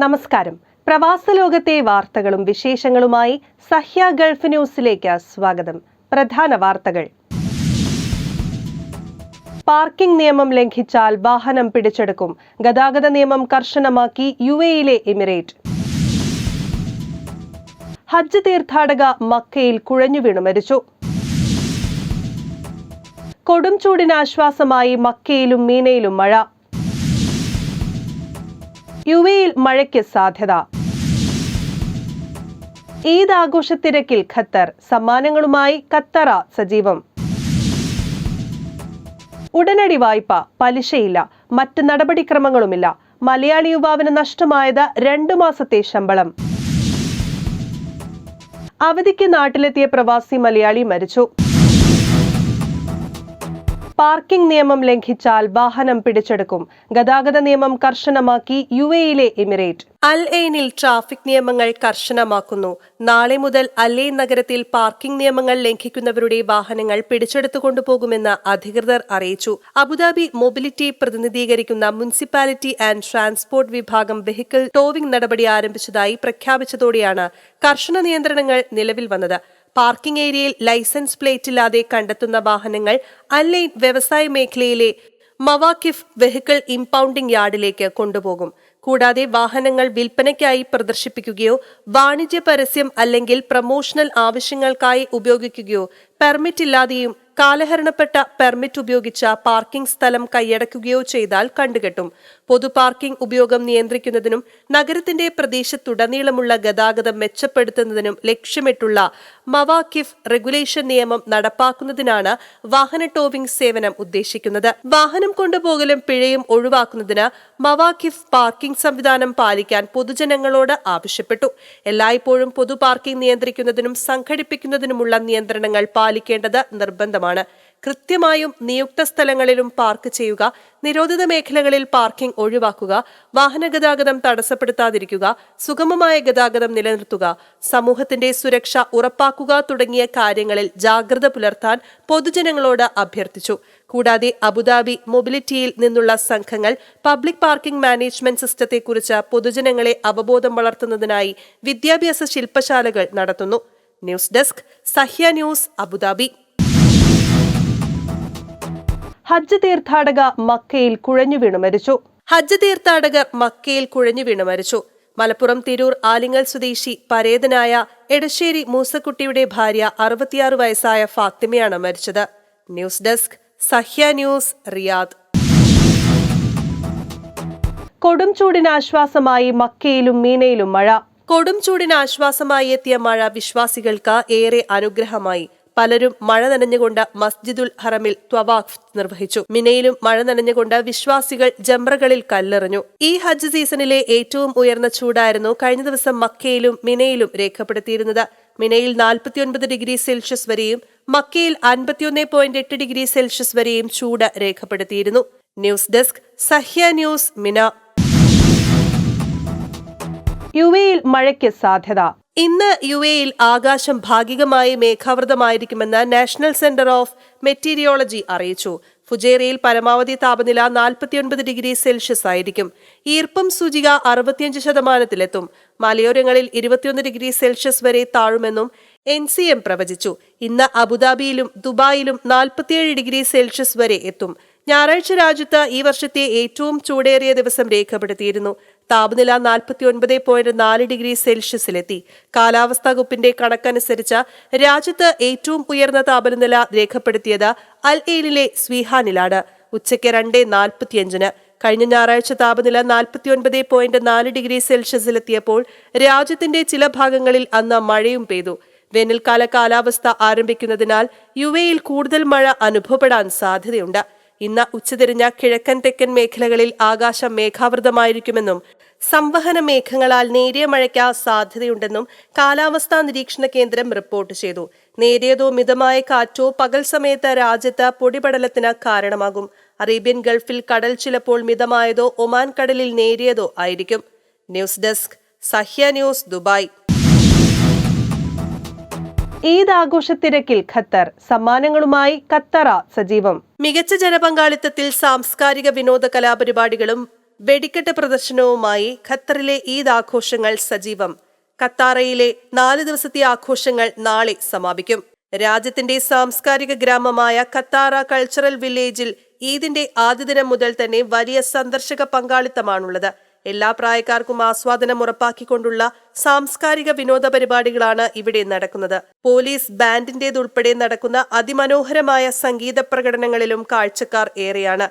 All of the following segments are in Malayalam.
നമസ്കാരം. പ്രവാസ ലോകത്തെ വാർത്തകളും വിശേഷങ്ങളുമായി സഹ്യ ഗൾഫ് ന്യൂസിലേക്ക് സ്വാഗതം. പ്രധാന വാർത്തകൾ. പാർക്കിംഗ് നിയമം ലംഘിച്ചാൽ വാഹനം പിടിച്ചെടുക്കും. ഗതാഗത നിയമം കർശനമാക്കി UAE-യിലെ എമിറേറ്റ്. ഹജ്ജ് തീർത്ഥാടക മക്കയിൽ കുഴഞ്ഞു വീണു മരിച്ചു. കൊടും ചൂടിന് ആശ്വാസമായി മക്കയിലും മീനയിലും മഴ. UAE-യിൽ മഴയ്ക്ക് സാധ്യത. ഈദ് ആഘോഷത്തിരക്കിൽ ഖത്തർ. സമ്മാനങ്ങളുമായി ഖത്തറ സജീവം. ഉടനടി വായ്പ, പലിശയില്ല, മറ്റ് നടപടിക്രമങ്ങളുമില്ല. മലയാളി യുവാവിന് നഷ്ടമായത് 2 മാസത്തെ ശമ്പളം. അവധിക്ക് നാട്ടിലെത്തിയ പ്രവാസി മലയാളി മരിച്ചു. പാർക്കിംഗ് നിയമം ലംഘിച്ചാൽ വാഹനം പിടിച്ചെടുക്കും. ഗതാഗത നിയമം കർശനമാക്കി UAE-യിലെ എമിറേറ്റ്. അൽ എയ്നിൽ ട്രാഫിക് നിയമങ്ങൾ കർശനമാക്കുന്നു. നാളെ മുതൽ അൽ എയ്ൻ നഗരത്തിൽ പാർക്കിംഗ് നിയമങ്ങൾ ലംഘിക്കുന്നവരുടെ വാഹനങ്ങൾ പിടിച്ചെടുത്തു കൊണ്ടുപോകുമെന്ന് അധികൃതർ അറിയിച്ചു. അബുദാബി മൊബിലിറ്റി പ്രതിനിധീകരിക്കുന്ന മുനിസിപ്പാലിറ്റി ആൻഡ് ട്രാൻസ്പോർട്ട് വിഭാഗം വെഹിക്കിൾ ടോവിംഗ് നടപടി ആരംഭിച്ചതായി പ്രഖ്യാപിച്ചതോടെയാണ് കർശന നിയന്ത്രണങ്ങൾ നിലവിൽ വന്നത്. പാർക്കിംഗ് ഏരിയയിൽ ലൈസൻസ് പ്ലേറ്റ് ഇല്ലാതെ കണ്ടെത്തുന്ന വാഹനങ്ങൾ അൽ എയ്ൻ വ്യവസായ മേഖലയിലെ മവാക്കിഫ് വെഹിക്കിൾ ഇംപൗണ്ടിംഗ് യാർഡിലേക്ക് കൊണ്ടുപോകും. കൂടാതെ വാഹനങ്ങൾ വിൽപ്പനയ്ക്കായി പ്രദർശിപ്പിക്കുകയോ വാണിജ്യ പരസ്യം അല്ലെങ്കിൽ പ്രമോഷണൽ ആവശ്യങ്ങൾക്കായി ഉപയോഗിക്കുകയോ പെർമിറ്റ് ഇല്ലാതെയും കാലഹരണപ്പെട്ട പെർമിറ്റ് ഉപയോഗിച്ച പാർക്കിംഗ് സ്ഥലം കൈയടക്കുകയോ ചെയ്താൽ കണ്ടുകെട്ടും. പൊതു പാർക്കിംഗ് ഉപയോഗം നിയന്ത്രിക്കുന്നതിനും നഗരത്തിന്റെ പ്രദേശത്തുടനീളമുള്ള ഗതാഗതം മെച്ചപ്പെടുത്തുന്നതിനും ലക്ഷ്യമിട്ടുള്ള മവാക്കിഫ് റെഗുലേഷൻ നിയമം നടപ്പാക്കുന്നതിനാണ് വാഹന ടോവിംഗ് സേവനം ഉദ്ദേശിക്കുന്നത്. വാഹനം കൊണ്ടുപോകലും പിഴയും ഒഴിവാക്കുന്നതിന് മവാക്കിഫ് പാർക്കിംഗ് സംവിധാനം പാലിക്കാൻ പൊതുജനങ്ങളോട് ആവശ്യപ്പെട്ടു. എല്ലായ്പ്പോഴും പൊതു പാർക്കിംഗ് നിയന്ത്രിക്കുന്നതിനും സംഘടിപ്പിക്കുന്നതിനുമുള്ള നിയന്ത്രണങ്ങൾ പാലിക്കേണ്ടത് നിർബന്ധമാണ്. കൃത്യമായും നിയുക്ത സ്ഥലങ്ങളിലും പാർക്ക് ചെയ്യുക, നിരോധിത മേഖലകളിൽ പാർക്കിംഗ് ഒഴിവാക്കുക, വാഹന ഗതാഗതം തടസ്സപ്പെടുത്താതിരിക്കുക, സുഗമമായ ഗതാഗതം നിലനിർത്തുക, സമൂഹത്തിന്റെ സുരക്ഷ ഉറപ്പാക്കുക തുടങ്ങിയ കാര്യങ്ങളിൽ ജാഗ്രത പുലർത്താൻ പൊതുജനങ്ങളോട് അഭ്യർത്ഥിച്ചു. കൂടാതെ അബുദാബി മൊബിലിറ്റിയിൽ നിന്നുള്ള സംഘങ്ങൾ പബ്ലിക് പാർക്കിംഗ് മാനേജ്മെന്റ് സിസ്റ്റത്തെക്കുറിച്ച് പൊതുജനങ്ങളെ അവബോധം വളർത്തുന്നതിനായി വിദ്യാഭ്യാസ ശില്പശാലകൾ നടത്തുന്നു. News desk, Sahya news, Abu Dhabi. ഹജ്ജ് തീർത്ഥാടക മക്കയിൽ കുഴഞ്ഞു വീണു മരിച്ചു. ഹജ്ജ് തീർത്ഥാടകർ മക്കയിൽ കുഴഞ്ഞു വീണു മരിച്ചു. മലപ്പുറം തിരൂർ ആലിങ്ങൽ സ്വദേശി പരേതനായ എടശ്ശേരി മൂസക്കുട്ടിയുടെ ഭാര്യ 66 വയസ്സായ ഫാത്തിമയാണ് മരിച്ചത്. News desk, Sahya news, Riyadh. കൊടും ചൂടിന് ആശ്വാസമായി മക്കയിലും മീനയിലും മഴ. കൊടും ചൂടിന് ആശ്വാസമായി എത്തിയ മഴ വിശ്വാസികൾക്ക് ഏറെ അനുഗ്രഹമായി. പലരും മഴ നനഞ്ഞുകൊണ്ട് മസ്ജിദുൽ ഹറമിൽ ത്വവാഫ് നിർവഹിച്ചു. മിനയിലും മഴ നനഞ്ഞുകൊണ്ട് വിശ്വാസികൾ ജംറകളിൽ കല്ലെറിഞ്ഞു. ഈ ഹജ്ജ് സീസണിലെ ഏറ്റവും ഉയർന്ന ചൂടായിരുന്നു കഴിഞ്ഞ ദിവസം മക്കയിലും മിനയിലും രേഖപ്പെടുത്തിയിരുന്നത്. മിനയിൽ 49 ഡിഗ്രി സെൽഷ്യസ് വരെയും മക്കയിൽ 51.8 ഡിഗ്രി സെൽഷ്യസ് വരെയും ചൂട് രേഖപ്പെടുത്തിയിരുന്നു. ന്യൂസ് ഡെസ്ക്, സഹ്യ ന്യൂസ്, മിന. UAE-യിൽ മഴയ്ക്ക് സാധ്യത. ഇന്ന് UAE-യിൽ ആകാശം ഭാഗികമായി മേഘാവൃതമായിരിക്കുമെന്ന് നാഷണൽ സെന്റർ ഓഫ് മെറ്റീരിയോളജി അറിയിച്ചു. ഫുജൈറയിൽ പരമാവധി താപനില 49 ഡിഗ്രി സെൽഷ്യസ് ആയിരിക്കും. ഈർപ്പം സൂചിക 65%-ലെത്തും. മലയോരങ്ങളിൽ 21 ഡിഗ്രി സെൽഷ്യസ് വരെ താഴുമെന്നും NCM പ്രവചിച്ചു. ഇന്ന് അബുദാബിയിലും ദുബായിലും 47 ഡിഗ്രി സെൽഷ്യസ് വരെ എത്തും. ഞായറാഴ്ച രാജ്യത്ത് ഈ വർഷത്തെ ഏറ്റവും ചൂടേറിയ ദിവസം രേഖപ്പെടുത്തിയിരുന്നു. താപനില 49.4 ഡിഗ്രി സെൽഷ്യസിലെത്തി. കാലാവസ്ഥാ വകുപ്പിന്റെ കണക്കനുസരിച്ച് രാജ്യത്ത് ഏറ്റവും ഉയർന്ന താപനില രേഖപ്പെടുത്തിയത് അൽ എയ്നിലെ സ്വീഹാനിലാണ്. ഉച്ചയ്ക്ക് 2:45. കഴിഞ്ഞ ഞായറാഴ്ച താപനില 49.4 ഡിഗ്രി സെൽഷ്യസിലെത്തിയപ്പോൾ രാജ്യത്തിന്റെ ചില ഭാഗങ്ങളിൽ അന്ന് മഴയും പെയ്തു. വേനൽക്കാല കാലാവസ്ഥ ആരംഭിക്കുന്നതിനാൽ UAE-യിൽ കൂടുതൽ മഴ അനുഭവപ്പെടാൻ സാധ്യതയുണ്ട്. ഇന്ന് ഉച്ചതിരിഞ്ഞ കിഴക്കൻ തെക്കൻ മേഖലകളിൽ ആകാശം മേഘാവൃതമായിരിക്കുമെന്നും സംവഹന മേഘങ്ങളാൽ നേരിയ മഴയ്ക്ക് സാധ്യതയുണ്ടെന്നും കാലാവസ്ഥാ നിരീക്ഷണ കേന്ദ്രം റിപ്പോർട്ട് ചെയ്തു. നേരിയതോ മിതമായ കാറ്റോ പകൽ സമയത്ത് രാജ്യത്ത് പൊടിപടലത്തിന് കാരണമാകും. അറേബ്യൻ ഗൾഫിൽ കടൽ ചിലപ്പോൾ മിതമായതോ ഒമാൻ കടലിൽ നേരിയതോ ആയിരിക്കും. News desk, Sahya news, Dubai. ഈദ് ആഘോഷത്തിരക്കിൽ ഖത്തർ. സമ്മാനങ്ങളുമായി ഖത്തറ സജീവം. മികച്ച ജനപങ്കാളിത്തത്തിൽ സാംസ്കാരിക വിനോദ കലാപരിപാടികളും വെടിക്കെട്ട് പ്രദർശനവുമായി ഖത്തറിലെ ഈദ് ആഘോഷങ്ങൾ സജീവം. ഖത്താറയിലെ 4 ദിവസത്തെ ആഘോഷങ്ങൾ നാളെ സമാപിക്കും. രാജ്യത്തിന്റെ സാംസ്കാരിക ഗ്രാമമായ ഖത്താറ കൾച്ചറൽ വില്ലേജിൽ ഈദിന്റെ ആദ്യ ദിനം മുതൽ തന്നെ വലിയ സന്ദർശക പങ്കാളിത്തമാണുള്ളത്. എല്ലാ പ്രായക്കാർക്കും ആസ്വാദനം ഉറപ്പാക്കിക്കൊണ്ടുള്ള സാംസ്കാരിക വിനോദ പരിപാടികളാണ് ഇവിടെ നടക്കുന്നത്. പോലീസ് ബാൻഡിന്റേതുൾപ്പെടെ നടക്കുന്ന അതിമനോഹരമായ സംഗീത പ്രകടനങ്ങളിലും കാഴ്ചക്കാർ ഏറെയാണ്.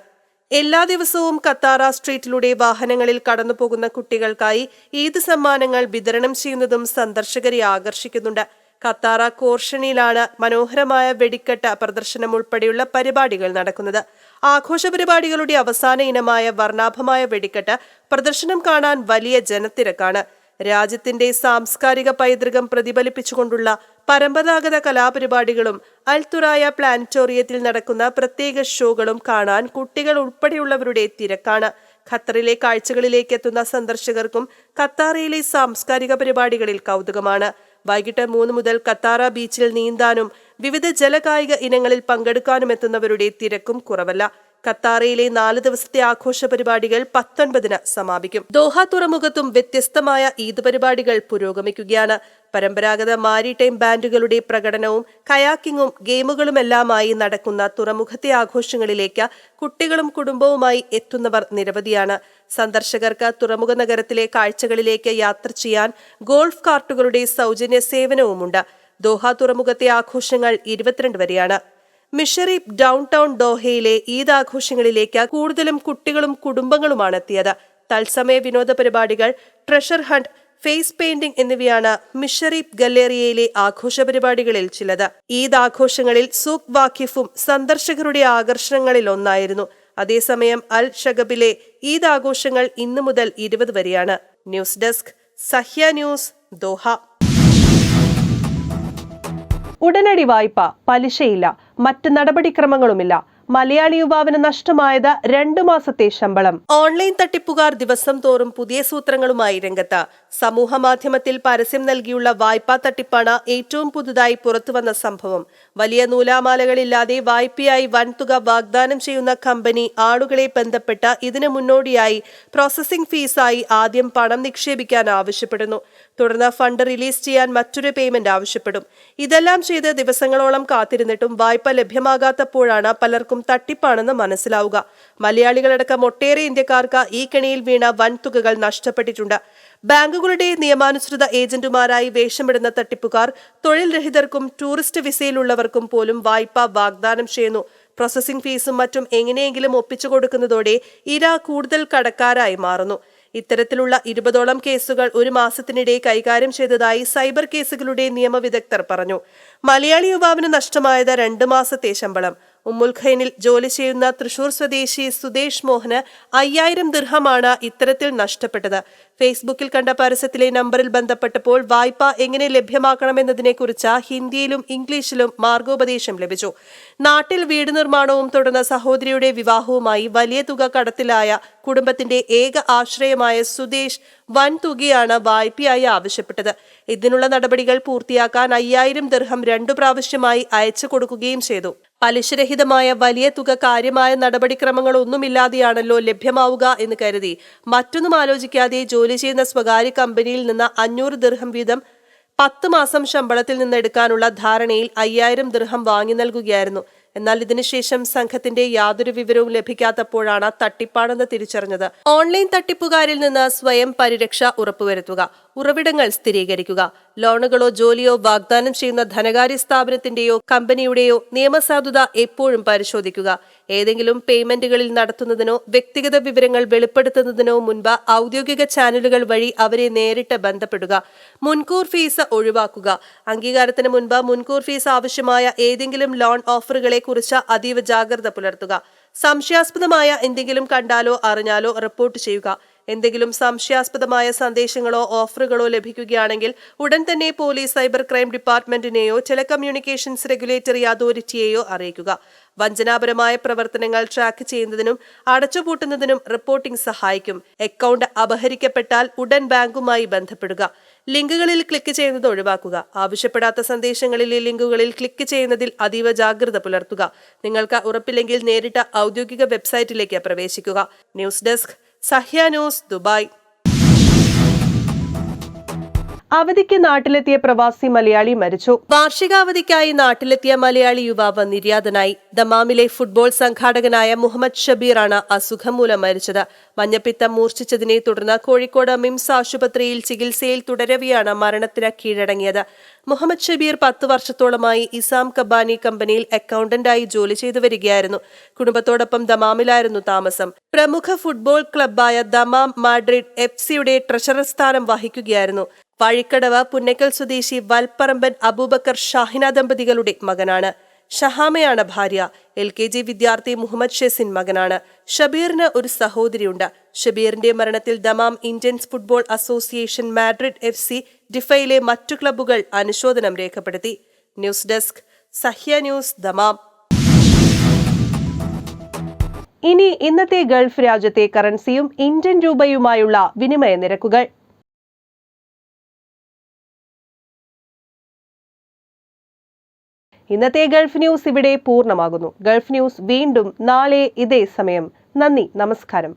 എല്ലാ ദിവസവും ഖത്താറ സ്ട്രീറ്റിലൂടെ വാഹനങ്ങളിൽ കടന്നുപോകുന്ന കുട്ടികൾക്കായി ഈദ് സമ്മാനങ്ങൾ വിതരണം ചെയ്യുന്നതും സന്ദർശകരെ ആകർഷിക്കുന്നുണ്ട്. ഖത്താറ കോർഷനിയിലാണ് മനോഹരമായ വെടിക്കെട്ട് പ്രദർശനം ഉൾപ്പെടെയുള്ള പരിപാടികൾ നടക്കുന്നത്. ആഘോഷ പരിപാടികളുടെ അവസാന ഇനമായ വർണ്ണാഭമായ വെടിക്കെട്ട് പ്രദർശനം കാണാൻ വലിയ ജനത്തിരക്കാണ്. രാജ്യത്തിന്റെ സാംസ്കാരിക പൈതൃകം പ്രതിഫലിപ്പിച്ചുകൊണ്ടുള്ള പരമ്പരാഗത കലാപരിപാടികളും അൽത്തുറായ പ്ലാനറ്റോറിയത്തിൽ നടക്കുന്ന പ്രത്യേക ഷോകളും കാണാൻ കുട്ടികൾ ഉൾപ്പെടെയുള്ളവരുടെ തിരക്കാണ്. ഖത്തറിലെ കാഴ്ചകളിലേക്ക് എത്തുന്ന സന്ദർശകർക്കും ഖത്താറയിലെ സാംസ്കാരിക പരിപാടികളിൽ കൗതുകമാണ്. വൈകിട്ട് 3 മുതൽ ഖത്താറ ബീച്ചിൽ നീന്താനും വിവിധ ജലകായിക ഇനങ്ങളിൽ പങ്കെടുക്കാനും എത്തുന്നവരുടെ തിരക്കും കുറവല്ല. ഖത്താറയിലെ 4 ദിവസത്തെ ആഘോഷ പരിപാടികൾ 19-ന് സമാപിക്കും. ദോഹ തുറമുഖത്തും വ്യത്യസ്തമായ ഈദ് പരിപാടികൾ പുരോഗമിക്കുകയാണ്. പരമ്പരാഗത മാരിടൈം ബാൻഡുകളുടെ പ്രകടനവും കയാക്കിങ്ങും ഗെയിമുകളുമെല്ലാമായി നടക്കുന്ന തുറമുഖത്തെ ആഘോഷങ്ങളിലേക്ക് കുട്ടികളും കുടുംബവുമായി എത്തുന്നവർ നിരവധിയാണ്. സന്ദർശകർക്ക് തുറമുഖ നഗരത്തിലെ കാഴ്ചകളിലേക്ക് യാത്ര ചെയ്യാൻ ഗോൾഫ് കാർട്ടുകളുടെ സൗജന്യ സേവനവുമുണ്ട്. ദോഹ തുറമുഖത്തെ ആഘോഷങ്ങൾ 22 വരെയാണ്. മിഷറീബ് ഡൗൺ ടൗൺ ദോഹയിലെ ഈദ് ആഘോഷങ്ങളിലേക്ക് കൂടുതലും കുട്ടികളും കുടുംബങ്ങളുമാണ് എത്തിയത്. തത്സമയ വിനോദ പരിപാടികൾ, ട്രഷർ ഹണ്ട്, ഫേസ് പെയിന്റിംഗ് എന്നിവയാണ് മിഷറീബ് ഗല്ലേറിയയിലെ ആഘോഷ പരിപാടികളിൽ ചിലത്. ഈദ് ആഘോഷങ്ങളിൽ സൂഖ് വാക്കിഫും സന്ദർശകരുടെ ആകർഷണങ്ങളിൽ ഒന്നായിരുന്നു. അതേസമയം അൽ ഷഗബിലെ ഈദ് ആഘോഷങ്ങൾ ഇന്നു മുതൽ 20 വരെയാണ്. News desk, Sahya news, Doha. ഉടനടി വായ്പ, പലിശയില്ല, മറ്റ് നടപടിക്രമങ്ങളുമില്ല. മലയാളി യുവാവിന് നഷ്ടമായത് 2 മാസത്തെ ശമ്പളം. ഓൺലൈൻ തട്ടിപ്പുകാർ ദിവസം തോറും പുതിയ സൂത്രങ്ങളുമായി രംഗത്ത്. സമൂഹ മാധ്യമത്തിൽ പരസ്യം നൽകിയുള്ള വായ്പാ തട്ടിപ്പാണ് ഏറ്റവും പുതുതായി പുറത്തുവന്ന സംഭവം. വലിയ നൂലാമാലകളില്ലാതെ വായ്പയായി വൻതുക വാഗ്ദാനം ചെയ്യുന്ന കമ്പനി ആളുകളെ ബന്ധപ്പെട്ട് ഇതിന് മുന്നോടിയായി പ്രോസസ്സിംഗ് ഫീസായി ആദ്യം പണം നിക്ഷേപിക്കാൻ ആവശ്യപ്പെടുന്നു. തുടർന്ന് ഫണ്ട് റിലീസ് ചെയ്യാൻ മറ്റൊരു പേയ്മെന്റ് ആവശ്യപ്പെടും. ഇതെല്ലാം ചെയ്ത് ദിവസങ്ങളോളം കാത്തിരുന്നിട്ടും വായ്പ ലഭ്യമാകാത്തപ്പോഴാണ് പലർക്കും തട്ടിപ്പാണെന്ന് മനസ്സിലാവുക. മലയാളികളടക്കം ഒട്ടേറെ ഇന്ത്യക്കാർക്ക് ഈ കെണിയിൽ വീണ വൻതുകകൾ നഷ്ടപ്പെട്ടിട്ടുണ്ട്. ബാങ്കുകളുടെ നിയമാനുസൃത ഏജന്റുമാരായി വേഷമിടുന്ന തട്ടിപ്പുകാർ തൊഴിൽ രഹിതർക്കും ടൂറിസ്റ്റ് വിസയിലുള്ളവർക്കും പോലും വായ്പ വാഗ്ദാനം ചെയ്യുന്നു. പ്രോസസ്സിംഗ് ഫീസും മറ്റും എങ്ങനെയെങ്കിലും ഒപ്പിച്ചു കൊടുക്കുന്നതോടെ ഇര കൂടുതൽ കടക്കാരായി മാറുന്നു. ഇത്തരത്തിലുള്ള 20ഓളം കേസുകൾ ഒരു മാസത്തിനിടെ കൈകാര്യം ചെയ്തതായി സൈബർ കേസുകളുടെ നിയമവിദഗ്ധർ പറഞ്ഞു. മലയാളി യുവാവിന് നഷ്ടമായത് 2 മാസത്തെ ശമ്പളം. ഉമ്മുൽ ഖൈനിൽ ജോലി ചെയ്യുന്ന തൃശൂർ സ്വദേശി സുദേശ് മോഹന് 5000 ദിർഹമാണ് ഇത്തരത്തിൽ നഷ്ടപ്പെട്ടത്. ഫേസ്ബുക്കിൽ കണ്ട പരസ്യത്തിലെ നമ്പറിൽ ബന്ധപ്പെട്ടപ്പോൾ വായ്പ എങ്ങനെ ലഭ്യമാക്കണമെന്നതിനെക്കുറിച്ച് ഹിന്ദിയിലും ഇംഗ്ലീഷിലും മാർഗോപദേശം ലഭിച്ചു. നാട്ടിൽ വീട് നിർമ്മാണവും തുടർന്ന് സഹോദരിയുടെ വിവാഹവുമായി വലിയ തുക കടത്തിലായ കുടുംബത്തിന്റെ ഏക ആശ്രയമായ സുദേശ് വൻ തുകയാണ് വായ്പയായി ആവശ്യപ്പെട്ടത്. ഇതിനുള്ള നടപടികൾ പൂർത്തിയാക്കാൻ 5000 ദിർഹം 2 പ്രാവശ്യമായി അയച്ചു കൊടുക്കുകയും ചെയ്തു. പലിശരഹിതമായ വലിയ തുക കാര്യമായ നടപടിക്രമങ്ങളൊന്നുമില്ലാതെയാണല്ലോ ലഭ്യമാവുക എന്ന് കരുതി മറ്റൊന്നും ആലോചിക്കാതെ ജോലി ചെയ്യുന്ന സ്വകാര്യ കമ്പനിയിൽ നിന്ന് 500 ദിർഹം വീതം 10 മാസം ശമ്പളത്തിൽ നിന്ന് എടുക്കാനുള്ള ധാരണയിൽ 5000 ദിർഹം വാങ്ങി നൽകുകയായിരുന്നു. എന്നാൽ ഇതിനുശേഷം സംഘത്തിന്റെ യാതൊരു വിവരവും ലഭിക്കാത്തപ്പോഴാണ് തട്ടിപ്പാണെന്ന് തിരിച്ചറിഞ്ഞത്. ഓൺലൈൻ തട്ടിപ്പുകാരിൽ നിന്ന് സ്വയം പരിരക്ഷ ഉറപ്പുവരുത്തുക, ഉറവിടങ്ങൾ സ്ഥിരീകരിക്കുക, ലോണുകളോ ജോലിയോ വാഗ്ദാനം ചെയ്യുന്ന ധനകാര്യ സ്ഥാപനത്തിന്റെയോ കമ്പനിയുടെയോ നിയമസാധുത എപ്പോഴും പരിശോധിക്കുക. ഏതെങ്കിലും പേയ്മെന്റുകളിൽ നടത്തുന്നതിനോ വ്യക്തിഗത വിവരങ്ങൾ വെളിപ്പെടുത്തുന്നതിനോ മുൻപ് ഔദ്യോഗിക ചാനലുകൾ വഴി അവരെ നേരിട്ട് ബന്ധപ്പെടുക. മുൻകൂർ ഫീസ് ഒഴിവാക്കുക. അംഗീകാരത്തിന് മുൻപ് മുൻകൂർ ഫീസ് ആവശ്യമായ ഏതെങ്കിലും ലോൺ ഓഫറുകളെ കുറിച്ച് അതീവ ജാഗ്രത പുലർത്തുക. സംശയാസ്പദമായ എന്തെങ്കിലും കണ്ടാലോ അറിഞ്ഞാലോ റിപ്പോർട്ട് ചെയ്യുക. എന്തെങ്കിലും സംശയാസ്പദമായ സന്ദേശങ്ങളോ ഓഫറുകളോ ലഭിക്കുകയാണെങ്കിൽ ഉടൻ തന്നെ പോലീസ്, സൈബർ ക്രൈം ഡിപ്പാർട്ട്മെന്റിനെയോ ടെലികമ്മ്യൂണിക്കേഷൻസ് റെഗുലേറ്ററി അതോറിറ്റിയെയോ അറിയിക്കുക. വഞ്ചനാപരമായ പ്രവർത്തനങ്ങൾ ട്രാക്ക് ചെയ്യുന്നതിനും അടച്ചുപൂട്ടുന്നതിനും റിപ്പോർട്ടിംഗ് സഹായിക്കും. അക്കൗണ്ട് അപഹരിക്കപ്പെട്ടാൽ ഉടൻ ബാങ്കുമായി ബന്ധപ്പെടുക. ലിങ്കുകളിൽ ക്ലിക്ക് ചെയ്യുന്നത് ഒഴിവാക്കുക. ആവശ്യപ്പെടാത്ത സന്ദേശങ്ങളിലെ ലിങ്കുകളിൽ ക്ലിക്ക് ചെയ്യുന്നതിൽ അതീവ ജാഗ്രത പുലർത്തുക. നിങ്ങൾക്ക് ഉറപ്പില്ലെങ്കിൽ നേരിട്ട് ഔദ്യോഗിക വെബ്സൈറ്റിലേക്ക് പ്രവേശിക്കുക. News desk, Sahya news, Dubai. അവധിക്ക് നാട്ടിലെത്തിയ പ്രവാസി മലയാളി മരിച്ചു. വാർഷികാവധിക്കായി നാട്ടിലെത്തിയ മലയാളി യുവാവ് നിര്യാതനായി. ദമാമിലെ ഫുട്ബോൾ സംഘാടകനായ മുഹമ്മദ് ഷബീറാണ് അസുഖം മൂലം മരിച്ചത്. മഞ്ഞപ്പിത്തം മൂർച്ഛിച്ചതിനെ തുടർന്ന് കോഴിക്കോട് മിംസ് ആശുപത്രിയിൽ ചികിത്സയിൽ തുടരവെയാണ് മരണത്തിന് കീഴടങ്ങിയത്. മുഹമ്മദ് ഷബീർ 10 വർഷത്തോളമായി ഇസാം കബാനി കമ്പനിയിൽ അക്കൗണ്ടന്റായി ജോലി ചെയ്തു വരികയായിരുന്നു. കുടുംബത്തോടൊപ്പം ദമാമിലായിരുന്നു താമസം. പ്രമുഖ ഫുട്ബോൾ ക്ലബ്ബായ ദമാം മാഡ്രിഡ് FC ട്രഷറർ സ്ഥാനം വഹിക്കുകയായിരുന്നു. വഴിക്കടവ് പുന്നക്കൽ സ്വദേശി വൽപ്പറമ്പൻ അബൂബക്കർ ഷാഹിന ദമ്പതികളുടെ മകനാണ്. ഷഹാമയാണ് ഭാര്യ. LKG വിദ്യാർത്ഥി മുഹമ്മദ് ഷെസിൻ മകനാണ്. ഷബീറിന് ഒരു സഹോദരിയുണ്ട്. ഷബീറിന്റെ മരണത്തിൽ Dammam Indians football association, Madrid FC, ഡിഫയിലെ മറ്റു ക്ലബ്ബുകൾ അനുശോചനം രേഖപ്പെടുത്തി. News desk, Sahya news, Dammam. ഇനി ഇന്നത്തെ ഗൾഫ് രാജ്യത്തെ കറൻസിയും ഇന്ത്യൻ രൂപയുമായുള്ള വിനിമയ നിരക്കുകൾ. ഇന്നത്തെ ഗൾഫ് ന്യൂസ് ഇവിടെ പൂർണ്ണമാകുന്നു. ഗൾഫ് ന്യൂസ് വീണ്ടും നാളെ ഇതേ സമയം. നന്ദി, നമസ്കാരം.